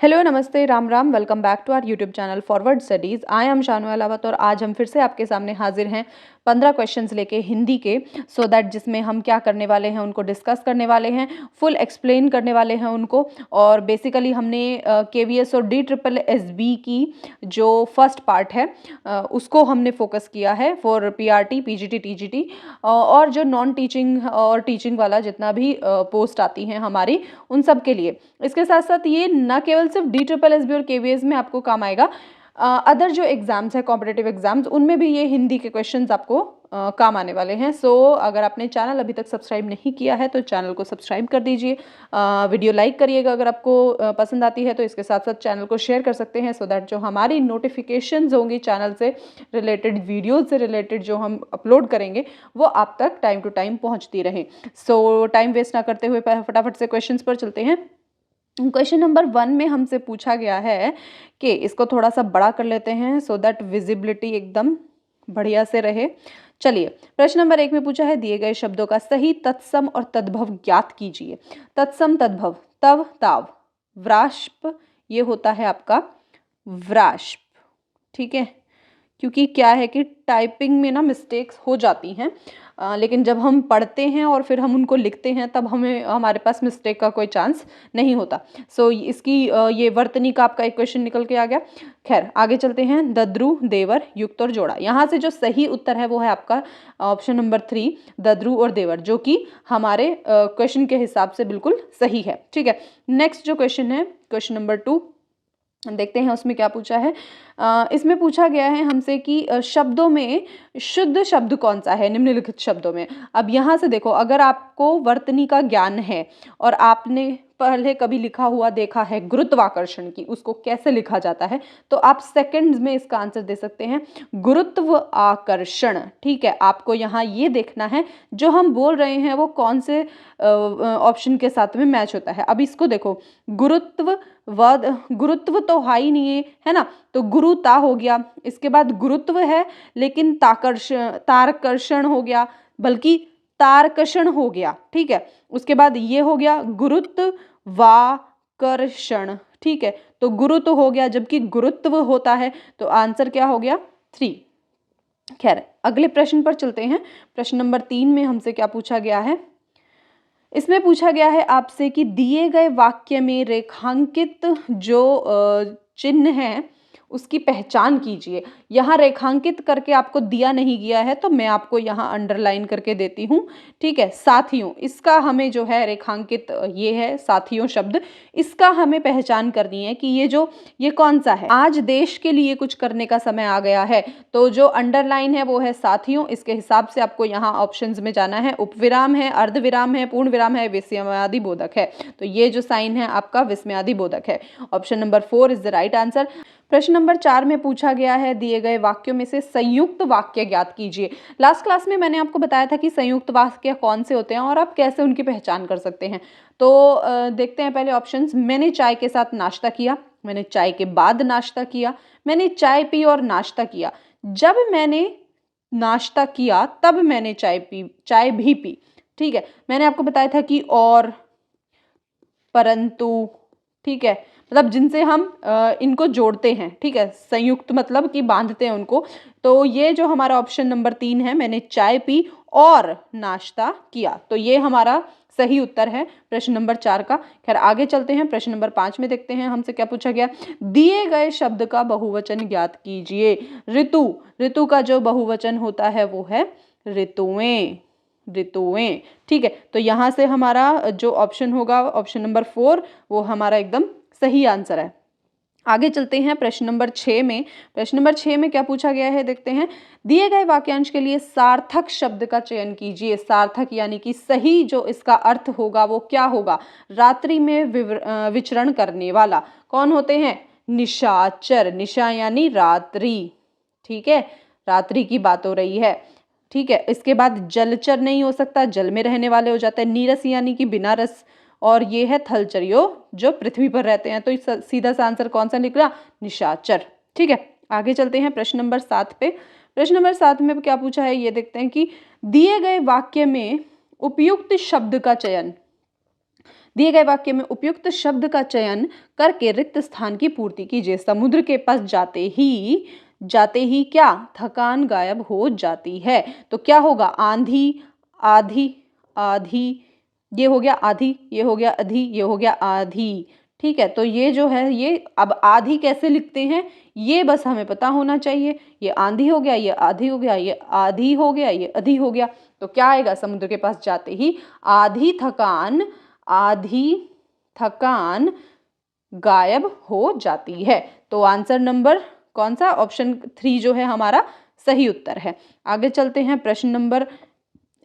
Hello नमस्ते Ram Ram welcome back to our YouTube channel forward studies. I am Shanu Alawat और आज हम फिर से आपके सामने हाजिर हैं 15 क्वेश्चंस लेके हिंदी के सो दैट जिसमें हम क्या करने वाले हैं उनको डिस्कस करने वाले हैं, फुल एक्सप्लेन करने वाले हैं उनको। और बेसिकली हमने KVS और DSSB की जो फर्स्ट पार्ट है उसको हमने फोकस किया है फॉर PRT PGT TGT और जो नॉन टीचिंग और टीचिंग वाला जितना भी पोस्ट आती हैं हमारी उन सब के लिए। इसके साथ साथ ये न केवल सिर्फ DSSB और KVS में आपको काम आएगा, अदर जो एग्जाम्स है कॉम्पिटेटिव एग्जाम्स उनमें भी ये हिंदी के क्वेश्चंस आपको काम आने वाले हैं। सो अगर आपने चैनल अभी तक सब्सक्राइब नहीं किया है तो चैनल को सब्सक्राइब कर दीजिए, वीडियो लाइक करिएगा अगर आपको पसंद आती है तो इसके साथ साथ चैनल को शेयर कर सकते हैं सो दैट जो हमारी नोटिफिकेशंस होंगी चैनल से रिलेटेड, वीडियोज से रिलेटेड जो हम अपलोड करेंगे वो आप तक टाइम टू टाइम पहुँचती रहे। सो टाइम वेस्ट ना करते हुए फटाफट से क्वेश्चन पर चलते हैं। क्वेश्चन नंबर 1 में हमसे पूछा गया है कि इसको थोड़ा सा बड़ा कर लेते हैं सो दैट विजिबिलिटी एकदम बढ़िया से रहे। चलिए, प्रश्न नंबर 1 में पूछा है दिए गए शब्दों का सही तत्सम और तद्भव ज्ञात कीजिए। तत्सम तद्भव तव ताव व्राष्प, ये होता है आपका व्राष्प। ठीक है, क्योंकि क्या है कि टाइपिंग में ना मिस्टेक्स हो जाती हैं, लेकिन जब हम पढ़ते हैं और फिर हम उनको लिखते हैं तब हमारे पास मिस्टेक का कोई चांस नहीं होता। सो इसकी ये वर्तनी का आपका एक क्वेश्चन निकल के आ गया। खैर आगे चलते हैं। दद्रु देवर युक्त और जोड़ा, यहाँ से जो सही उत्तर है वो है आपका ऑप्शन नंबर 3 दद्रु और देवर, जो कि हमारे क्वेश्चन के हिसाब से बिल्कुल सही है। ठीक है, नेक्स्ट जो क्वेश्चन है क्वेश्चन नंबर 2 देखते हैं उसमें क्या पूछा है। इसमें पूछा गया है हमसे कि शब्दों में शुद्ध शब्द कौन सा है निम्नलिखित शब्दों में। अब यहाँ से देखो, अगर आपको वर्तनी का ज्ञान है और आपने पहले कभी लिखा हुआ देखा है गुरुत्वाकर्षण की, उसको कैसे लिखा जाता है, तो आप सेकंड्स में इसका आंसर दे सकते हैं गुरुत्व आकर्षण। ठीक है, आपको यहाँ ये देखना है जो हम बोल रहे हैं वो कौन से ऑप्शन के साथ में मैच होता है। अब इसको देखो, गुरुत्व तो हाई नहीं है ना, तो गुरुता हो गया। इसके बाद गुरुत्व है लेकिन तारकर्षण हो गया, बल्कि तारकर्षण हो गया। ठीक है, उसके बाद ये हो गया गुरुत्वाकर्षण। ठीक है, तो गुरुत्व हो गया जबकि गुरुत्व होता है, तो आंसर क्या हो गया 3। खैर अगले प्रश्न पर चलते हैं। प्रश्न नंबर 3 में हमसे क्या पूछा गया है। इसमें पूछा गया है आपसे कि दिए गए वाक्य में रेखांकित जो चिन्ह है उसकी पहचान कीजिए। यहाँ रेखांकित करके आपको दिया नहीं गया है तो मैं आपको यहाँ अंडरलाइन करके देती हूँ। ठीक है, साथियों, इसका हमें जो है रेखांकित ये है साथियों शब्द, इसका हमें पहचान करनी है कि ये कौन सा है। आज देश के लिए कुछ करने का समय आ गया है, तो जो अंडरलाइन है वो है साथियों। इसके हिसाब से आपको यहाँ ऑप्शंस में जाना है। उपविराम है, अर्धविराम है, पूर्ण विराम है, विस्मयादि बोधक है। तो ये जो साइन है आपका विस्मयादि बोधक है। Option number 4 is the right answer. प्रश्न नंबर 4 में पूछा गया है दिए गए वाक्यों में से संयुक्त वाक्य ज्ञात कीजिए। लास्ट क्लास में मैंने आपको बताया था कि संयुक्त वाक्य कौन से होते हैं और आप कैसे उनकी पहचान कर सकते हैं। तो देखते हैं पहले ऑप्शंस। मैंने चाय के साथ नाश्ता किया, मैंने चाय के बाद नाश्ता किया, मैंने चाय पी और नाश्ता किया, जब मैंने नाश्ता किया तब मैंने चाय भी पी। ठीक है, मैंने आपको बताया था कि और, परंतु, ठीक है, मतलब जिनसे हम इनको जोड़ते हैं। ठीक है, संयुक्त मतलब कि बांधते हैं उनको। तो ये जो हमारा ऑप्शन नंबर 3 है, मैंने चाय पी और नाश्ता किया, तो ये हमारा सही उत्तर है प्रश्न नंबर 4 का। खैर आगे चलते हैं। प्रश्न नंबर 5 में देखते हैं हमसे क्या पूछा गया। दिए गए शब्द का बहुवचन ज्ञात कीजिए। ऋतु का जो बहुवचन होता है वो है ऋतुएं। ठीक है, तो यहाँ से हमारा जो ऑप्शन होगा ऑप्शन नंबर 4 वो हमारा एकदम सही आंसर है। आगे चलते हैं प्रश्न नंबर 6 में। प्रश्न नंबर 6 में क्या पूछा गया है देखते हैं। दिए गए वाक्यांश के लिए सार्थक शब्द का चयन कीजिए। सार्थक यानी कि सही जो इसका अर्थ होगा वो क्या होगा। रात्रि में विचरण करने वाला कौन होते हैं, निशाचर। निशा यानी रात्रि। ठीक है, रात्रि की बात हो रही है। ठीक है, इसके बाद जलचर नहीं हो सकता, जल में रहने वाले हो जाते हैं। नीरस यानी कि बिना रस, और ये है थलचरियो जो पृथ्वी पर रहते हैं। तो सीधा सा आंसर कौन सा निकला, निशाचर। ठीक है, आगे चलते हैं प्रश्न नंबर 7 पे। प्रश्न नंबर 7 में क्या पूछा है ये देखते हैं कि दिए गए वाक्य में उपयुक्त शब्द का चयन। दिए गए वाक्य में उपयुक्त शब्द का चयन करके रिक्त स्थान की पूर्ति कीजिए। समुद्र के पास जाते ही क्या, थकान गायब हो जाती है। तो क्या होगा, आंधी, आधी, आधी, ये हो गया आधी, ये हो गया अधि, ये हो गया आधी। ठीक है, तो ये जो है, ये अब आधी कैसे लिखते हैं ये बस हमें पता होना चाहिए। ये आंधी हो गया, ये आधी हो गया, ये आधी हो गया, ये अधि हो गया। तो क्या आएगा, समुद्र के पास जाते ही आधी थकान गायब हो जाती है। तो आंसर नंबर कौन सा, ऑप्शन 3 जो है हमारा सही उत्तर है। आगे चलते हैं, प्रश्न नंबर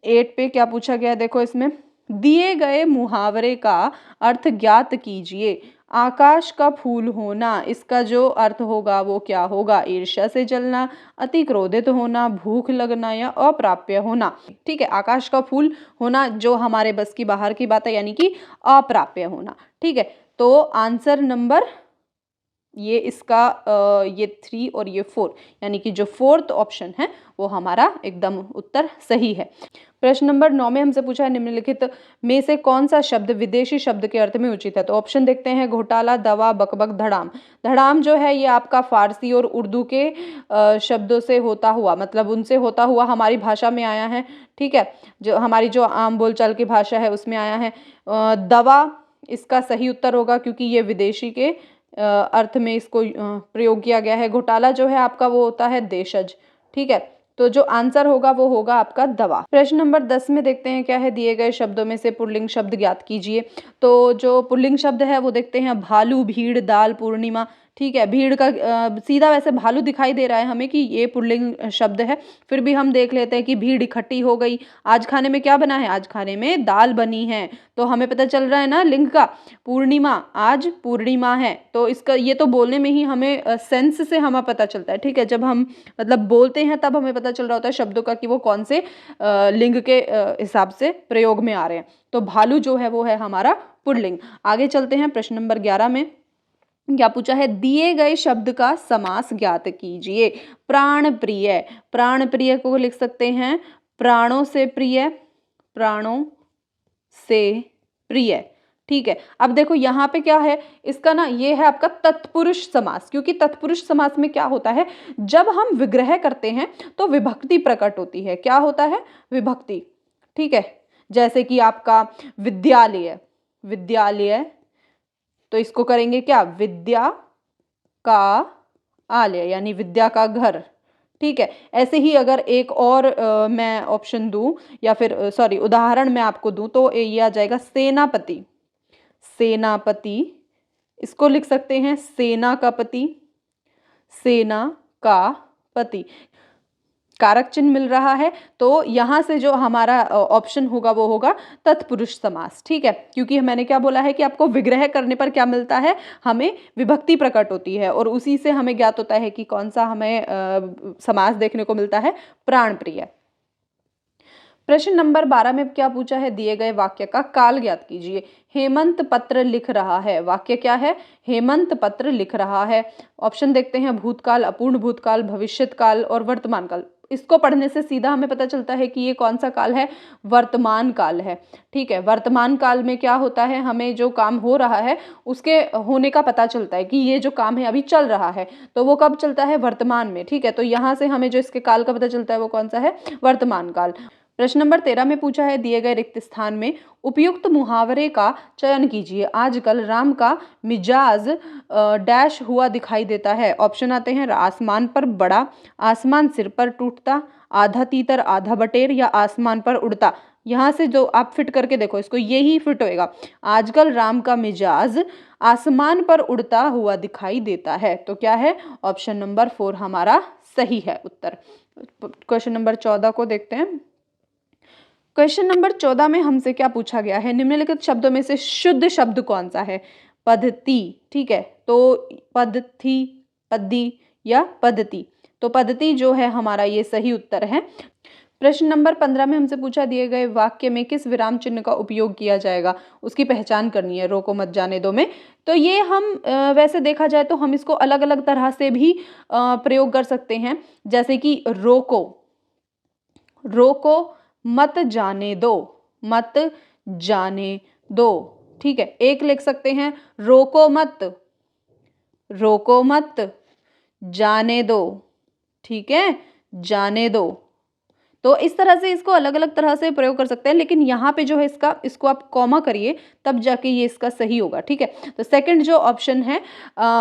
8 पे क्या पूछा गया है, देखो इसमें दिए गए मुहावरे का अर्थ ज्ञात कीजिए। आकाश का फूल होना, इसका जो अर्थ होगा वो क्या होगा, ईर्ष्या से जलना, अति क्रोधित होना, भूख लगना या अप्राप्य होना। ठीक है, आकाश का फूल होना जो हमारे बस की बाहर की बात है, यानी कि अप्राप्य होना। ठीक है, तो आंसर नंबर ये इसका ये 3 और ये 4, यानी कि जो 4th ऑप्शन है वो हमारा एकदम उत्तर सही है। प्रश्न नंबर 9 में हमसे पूछा है निम्नलिखित में से कौन सा शब्द विदेशी शब्द के अर्थ में उचित है। तो ऑप्शन देखते हैं, घोटाला, दवा, बकबक, धड़ाम। धड़ाम जो है ये आपका फारसी और उर्दू के शब्दों से होता हुआ, मतलब उनसे होता हुआ हमारी भाषा में आया है। ठीक है, जो हमारी जो आम बोलचाल की भाषा है उसमें आया है। दवा इसका सही उत्तर होगा क्योंकि ये विदेशी के अर्थ में इसको प्रयोग किया गया है। घोटाला जो है आपका वो होता है देशज। ठीक है, तो जो आंसर होगा वो होगा आपका दवा। प्रश्न नंबर 10 में देखते हैं क्या है, दिए गए शब्दों में से पुल्लिंग शब्द ज्ञात कीजिए। तो जो पुल्लिंग शब्द है वो देखते हैं, भालू, भीड़, दाल, पूर्णिमा। ठीक है, भीड़ का सीधा वैसे भालू दिखाई दे रहा है हमें कि ये पुल्लिंग शब्द है, फिर भी हम देख लेते हैं कि भीड़ इकट्ठी हो गई। आज खाने में क्या बना है, आज खाने में दाल बनी है, तो हमें पता चल रहा है ना लिंग का। पूर्णिमा, आज पूर्णिमा है, तो इसका ये तो बोलने में ही हमें सेंस से हमें पता चलता है। ठीक है, जब हम मतलब बोलते हैं तब हमें पता चल रहा होता है शब्दों का कि वो कौन से लिंग के हिसाब से प्रयोग में आ रहे हैं। तो भालू जो है वो है हमारा पुल्लिंग। आगे चलते हैं, प्रश्न नंबर 11 में क्या पूछा है, दिए गए शब्द का समास ज्ञात कीजिए। प्राण प्रिय, प्राण प्रिय को लिख सकते हैं प्राणों से प्रिय, प्राणों से प्रिय। ठीक है, अब देखो यहाँ पे क्या है, इसका ना ये है आपका तत्पुरुष समास, क्योंकि तत्पुरुष समास में क्या होता है, जब हम विग्रह करते हैं तो विभक्ति प्रकट होती है। क्या होता है, विभक्ति। ठीक है, जैसे कि आपका विद्यालय, विद्यालय, तो इसको करेंगे क्या, विद्या का आलय, यानी विद्या का घर। ठीक है, ऐसे ही अगर एक और मैं ऑप्शन दूं या फिर सॉरी उदाहरण मैं आपको दूं तो ये आ जाएगा सेनापति, सेनापति, इसको लिख सकते हैं सेना का पति, सेना का पति। कारक चिन्ह मिल रहा है, तो यहाँ से जो हमारा ऑप्शन होगा वो होगा तत्पुरुष समास। ठीक है, क्योंकि मैंने क्या बोला है कि आपको विग्रह करने पर क्या मिलता है, हमें विभक्ति प्रकट होती है और उसी से हमें ज्ञात होता है कि कौन सा हमें समास देखने को मिलता है, प्राण प्रिय। प्रश्न नंबर 12 में क्या पूछा है, दिए गए वाक्य का काल ज्ञात कीजिए। हेमंत पत्र लिख रहा है, वाक्य क्या है, हेमंत पत्र लिख रहा है। ऑप्शन देखते हैं, भूतकाल, अपूर्ण भूतकाल, भविष्यत काल और वर्तमान काल। इसको पढ़ने से सीधा हमें पता चलता है कि ये कौन सा काल है, वर्तमान काल है। ठीक है, वर्तमान काल में क्या होता है, हमें जो काम हो रहा है उसके होने का पता चलता है कि ये जो काम है अभी चल रहा है, तो वो कब चलता है, वर्तमान में। ठीक है, तो यहाँ से हमें जो इसके काल का पता चलता है वो कौन सा है, वर्तमान काल। प्रश्न नंबर 13 में पूछा है, दिए गए रिक्त स्थान में उपयुक्त मुहावरे का चयन कीजिए। आजकल राम का मिजाज डैश हुआ दिखाई देता है। ऑप्शन आते हैं, आसमान पर बड़ा, आसमान सिर पर टूटता, आधा तीतर आधा बटेर या आसमान पर उड़ता। यहाँ से जो आप फिट करके देखो इसको, यही फिट होएगा। आजकल राम का मिजाज आसमान पर उड़ता हुआ दिखाई देता है, तो क्या है, ऑप्शन नंबर 4 हमारा सही है उत्तर। क्वेश्चन नंबर 14 को देखते हैं। क्वेश्चन नंबर 14 में हमसे क्या पूछा गया है, निम्नलिखित शब्दों में से शुद्ध शब्द कौन सा है। पद्धति, ठीक है, तो पद्धति, पद्धि या पद्धति, तो पद्धति जो है हमारा ये सही उत्तर है। प्रश्न नंबर 15 में हमसे पूछा, दिए गए वाक्य में किस विराम चिन्ह का उपयोग किया जाएगा, उसकी पहचान करनी है, रोको मत जाने दो में। तो ये हम वैसे देखा जाए तो हम इसको अलग अलग तरह से भी प्रयोग कर सकते हैं, जैसे कि रोको, रोको, मत जाने दो, मत जाने दो। ठीक है, एक लिख सकते हैं रोको मत, रोको मत, जाने दो, ठीक है, जाने दो। तो इस तरह से इसको अलग अलग तरह से प्रयोग कर सकते हैं, लेकिन यहाँ पे जो है इसका, इसको आप कॉमा करिए तब जाके ये इसका सही होगा, ठीक है। तो सेकंड जो ऑप्शन है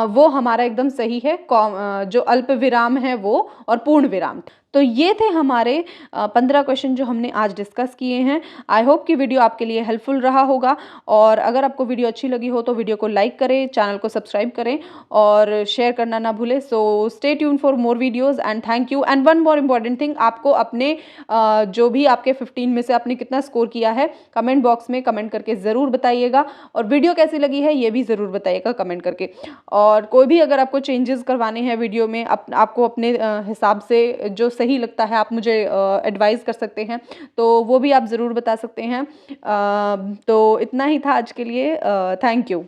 वो हमारा एकदम सही है, जो अल्प विराम है वो और पूर्ण विराम। तो ये थे हमारे 15 क्वेश्चन जो हमने आज डिस्कस किए हैं। आई होप कि वीडियो आपके लिए हेल्पफुल रहा होगा, और अगर आपको वीडियो अच्छी लगी हो तो वीडियो को लाइक करें, चैनल को सब्सक्राइब करें और शेयर करना ना भूलें। So stay tune for more videos and thank you. And one more important thing, आपको अपने जो भी आपके 15 में से आपने कितना स्कोर किया है कमेंट बॉक्स में कमेंट करके ज़रूर बताइएगा, और वीडियो कैसी लगी है ये भी ज़रूर बताइएगा कमेंट करके। और कोई भी अगर आपको चेंजेस करवाने हैं वीडियो में, आपको अपने हिसाब से जो सही लगता है आप मुझे एडवाइस कर सकते हैं, तो वो भी आप ज़रूर बता सकते हैं। तो इतना ही था आज के लिए, थैंक यू।